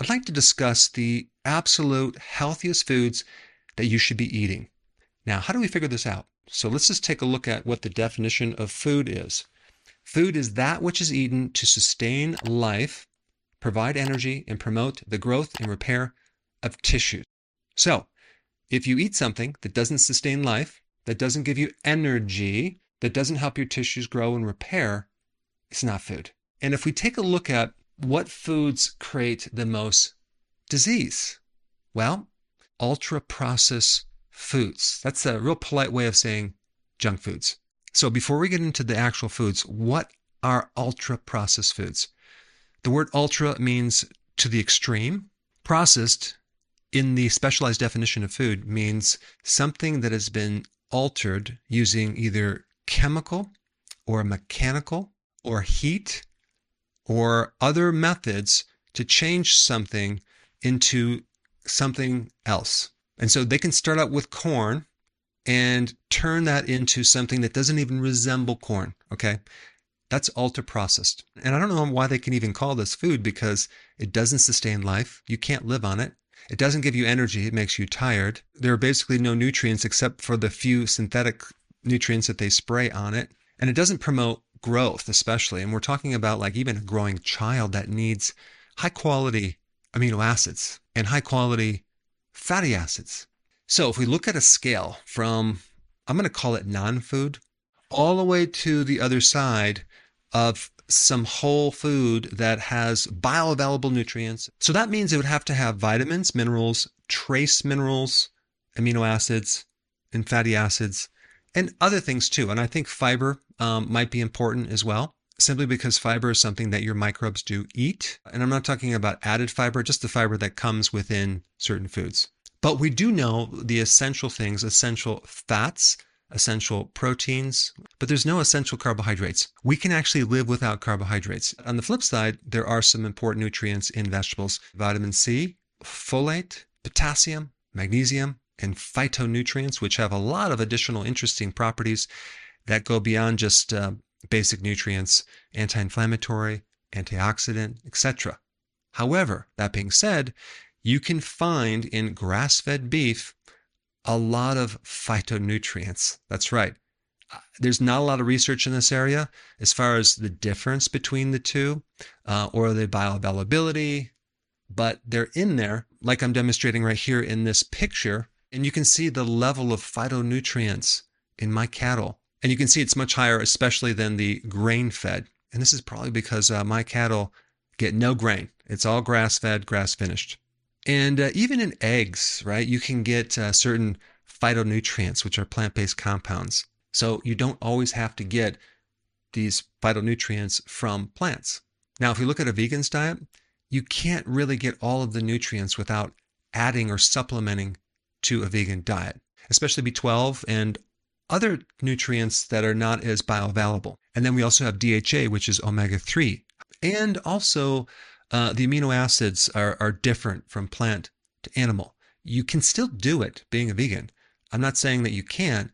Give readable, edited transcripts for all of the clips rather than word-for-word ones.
I'd like to discuss the absolute healthiest foods that you should be eating. Now, how do we figure this out? So let's just take a look at what the definition of food is. Food is that which is eaten to sustain life, provide energy, and promote the growth and repair of tissues. So, if you eat something that doesn't sustain life, that doesn't give you energy, that doesn't help your tissues grow and repair, it's not food. And if we take a look at what foods create the most disease, well, ultra-processed foods. That's a real polite way of saying junk foods. So before we get into the actual foods, what are ultra-processed foods? The word ultra means to the extreme. Processed, in the specialized definition of food, means something that has been altered using either chemical or mechanical or heat or other methods to change something into something else. And so they can start out with corn and turn that into something that doesn't even resemble corn, okay? That's ultra-processed. And I don't know why they can even call this food, because it doesn't sustain life. You can't live on it. It doesn't give you energy. It makes you tired. There are basically no nutrients except for the few synthetic nutrients that they spray on it. And it doesn't promote growth, especially. And we're talking about like even a growing child that needs high-quality amino acids and high-quality fatty acids. So if we look at a scale from, I'm going to call it non-food, all the way to the other side of some whole food that has bioavailable nutrients. So that means it would have to have vitamins, minerals, trace minerals, amino acids, and fatty acids, and other things too. And I think fiber might be important as well, simply because fiber is something that your microbes do eat. And I'm not talking about added fiber, just the fiber that comes within certain foods. But we do know the essential things, essential fats, essential proteins, but there's no essential carbohydrates. We can actually live without carbohydrates. On the flip side, there are some important nutrients in vegetables: vitamin C, folate, potassium, magnesium, and phytonutrients, which have a lot of additional interesting properties that go beyond just basic nutrients, anti-inflammatory, antioxidant, etc. However, that being said, you can find in grass-fed beef a lot of phytonutrients. That's right. There's not a lot of research in this area as far as the difference between the two or the bioavailability, but they're in there, like I'm demonstrating right here in this picture. And you can see the level of phytonutrients in my cattle. And you can see it's much higher, especially than the grain-fed. And this is probably because my cattle get no grain. It's all grass-fed, grass-finished. And even in eggs, right, you can get certain phytonutrients, which are plant-based compounds. So you don't always have to get these phytonutrients from plants. Now, if we look at a vegan's diet, you can't really get all of the nutrients without adding or supplementing to a vegan diet, especially B12 and other nutrients that are not as bioavailable. And then we also have DHA, which is omega-3. And also, the amino acids are different from plant to animal. You can still do it being a vegan. I'm not saying that you can't,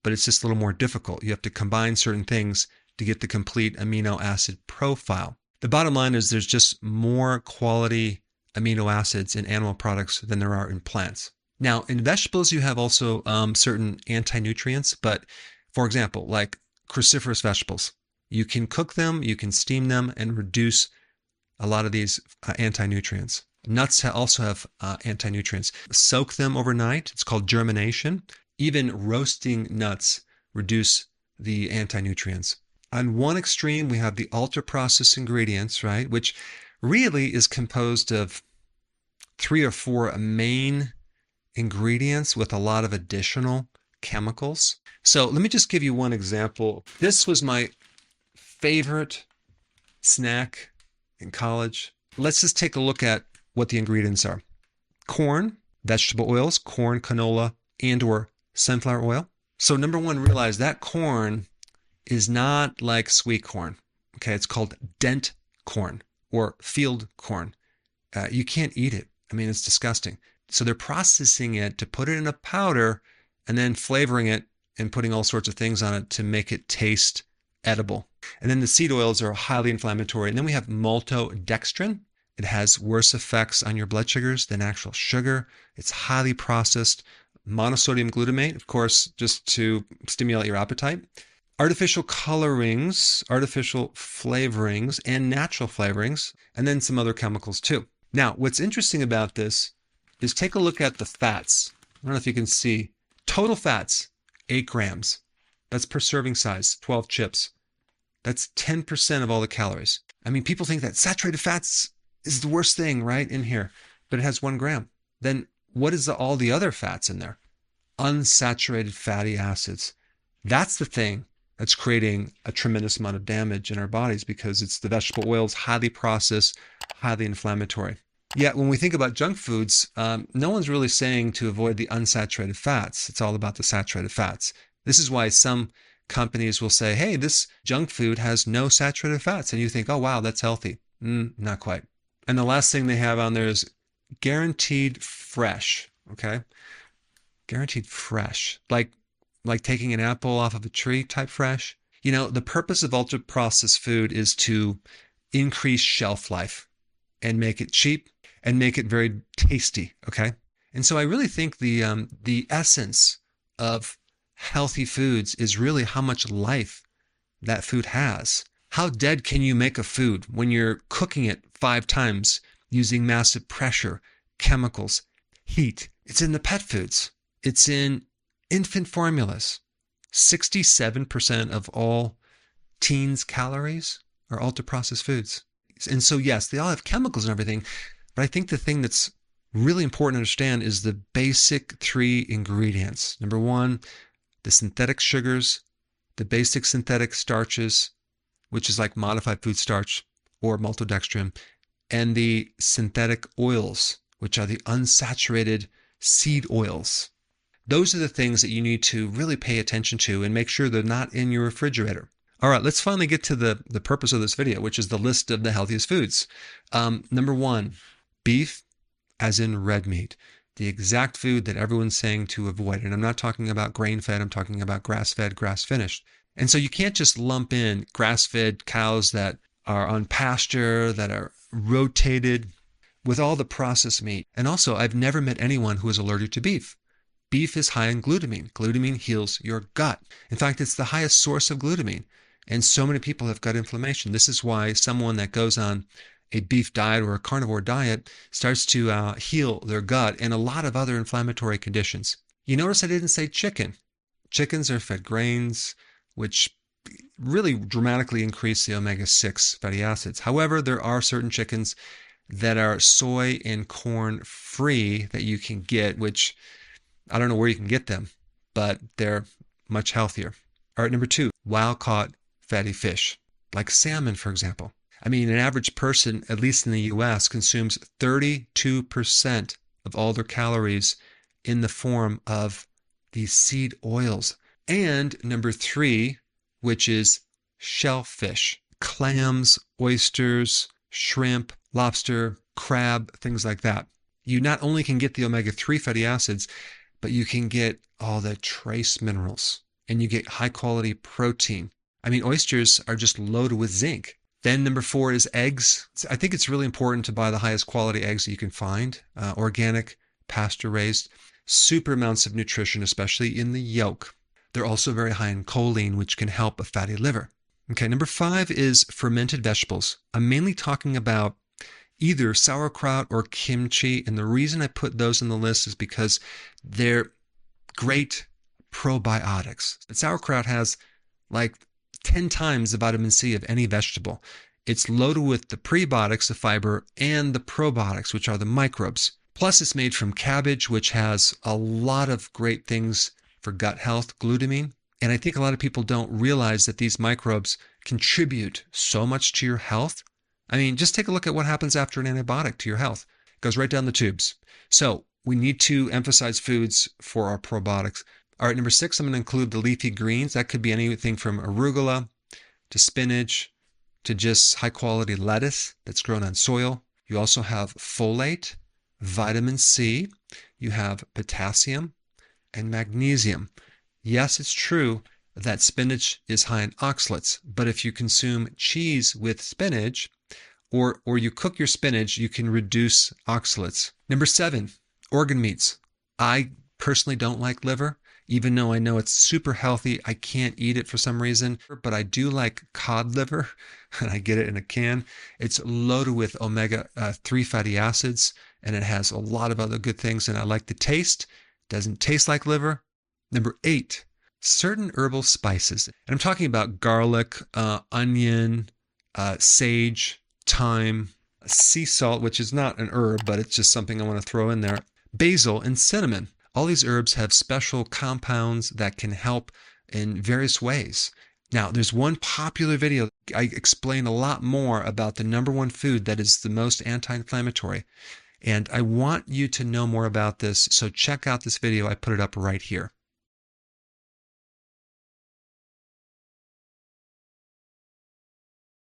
but it's just a little more difficult. You have to combine certain things to get the complete amino acid profile. The bottom line is there's just more quality amino acids in animal products than there are in plants. Now, in vegetables, you have also certain anti-nutrients, but for example, like cruciferous vegetables, you can cook them, you can steam them, and reduce a lot of these anti-nutrients. Nuts also have anti-nutrients. Soak them overnight. It's called germination. Even roasting nuts reduce the anti-nutrients. On one extreme, we have the ultra-processed ingredients, right, which really is composed of 3 or 4 main ingredients with a lot of additional chemicals. So let me just give you one example. This was my favorite snack in college. Let's just take a look at what the ingredients are. Corn, vegetable oils, corn, canola, and or sunflower oil. So number one, realize that corn is not like sweet corn. Okay, it's called dent corn or field corn. You can't eat it. I mean, it's disgusting. So they're processing it to put it in a powder and then flavoring it and putting all sorts of things on it to make it taste edible. And then the seed oils are highly inflammatory. And then we have maltodextrin. It has worse effects on your blood sugars than actual sugar. It's highly processed. Monosodium glutamate, of course, just to stimulate your appetite. Artificial colorings, artificial flavorings, and natural flavorings, and then some other chemicals too. Now, what's interesting about this is take a look at the fats. I don't know if you can see. Total fats, 8 grams. That's per serving size, 12 chips. That's 10% of all the calories. I mean, people think that saturated fats is the worst thing, right, in here, but it has 1 gram. Then what is all the other fats in there? Unsaturated fatty acids. That's the thing that's creating a tremendous amount of damage in our bodies because it's the vegetable oils, highly processed, highly inflammatory. Yet when we think about junk foods, no one's really saying to avoid the unsaturated fats. It's all about the saturated fats. This is why some companies will say, hey, this junk food has no saturated fats. And you think, oh, wow, that's healthy. Not quite. And the last thing they have on there is guaranteed fresh. Okay. Guaranteed fresh. Like taking an apple off of a tree type fresh. You know, the purpose of ultra processed food is to increase shelf life and make it cheap and make it very tasty. Okay. And so I really think the essence of healthy foods is really how much life that food has. How dead can you make a food when you're cooking it 5 times using massive pressure, chemicals, heat? It's in the pet foods. It's in infant formulas. 67% of all teens' calories are ultra-processed foods. And so, yes, they all have chemicals and everything, but I think the thing that's really important to understand is the basic 3 ingredients. Number 1, the synthetic sugars, the basic synthetic starches, which is like modified food starch or maltodextrin, and the synthetic oils, which are the unsaturated seed oils. Those are the things that you need to really pay attention to and make sure they're not in your refrigerator. All right, let's finally get to the purpose of this video, which is the list of the healthiest foods. Number 1, beef, as in red meat. The exact food that everyone's saying to avoid. And I'm not talking about grain-fed, I'm talking about grass-fed, grass-finished. And so you can't just lump in grass-fed cows that are on pasture, that are rotated with all the processed meat. And also, I've never met anyone who is allergic to beef. Beef is high in glutamine. Glutamine heals your gut. In fact, it's the highest source of glutamine. And so many people have gut inflammation. This is why someone that goes on a beef diet or a carnivore diet starts to heal their gut and a lot of other inflammatory conditions. You notice I didn't say chicken. Chickens are fed grains, which really dramatically increase the omega-6 fatty acids. However, there are certain chickens that are soy and corn free that you can get, which I don't know where you can get them, but they're much healthier. All right, number 2, wild-caught fatty fish, like salmon, for example. I mean, an average person, at least in the US, consumes 32% of all their calories in the form of these seed oils. And number 3, which is shellfish, clams, oysters, shrimp, lobster, crab, things like that. You not only can get the omega-3 fatty acids, but you can get all the trace minerals and you get high quality protein. I mean, oysters are just loaded with zinc. Then number 4 is eggs. I think it's really important to buy the highest quality eggs that you can find, organic, pasture raised, super amounts of nutrition, especially in the yolk. They're also very high in choline, which can help a fatty liver. Okay, number 5 is fermented vegetables. I'm mainly talking about either sauerkraut or kimchi, and the reason I put those on the list is because they're great probiotics. But sauerkraut has like 10 times the vitamin C of any vegetable. It's loaded with the prebiotics, the fiber, and the probiotics, which are the microbes. Plus, it's made from cabbage, which has a lot of great things for gut health, glutamine. And I think a lot of people don't realize that these microbes contribute so much to your health. I mean, just take a look at what happens after an antibiotic to your health. It goes right down the tubes. So we need to emphasize foods for our probiotics. All right, number 6, I'm going to include the leafy greens. That could be anything from arugula to spinach to just high-quality lettuce that's grown on soil. You also have folate, vitamin C, you have potassium, and magnesium. Yes, it's true that spinach is high in oxalates, but if you consume cheese with spinach or you cook your spinach, you can reduce oxalates. Number 7, organ meats. I personally don't like liver. Even though I know it's super healthy, I can't eat it for some reason, but I do like cod liver, and I get it in a can. It's loaded with omega-3 fatty acids, and it has a lot of other good things, and I like the taste. Doesn't taste like liver. Number 8, certain herbal spices. And I'm talking about garlic, onion, sage, thyme, sea salt, which is not an herb, but it's just something I want to throw in there, basil, and cinnamon. All these herbs have special compounds that can help in various ways. Now, there's one popular video. I explain a lot more about the number 1 food that is the most anti-inflammatory. And I want you to know more about this, so check out this video. I put it up right here.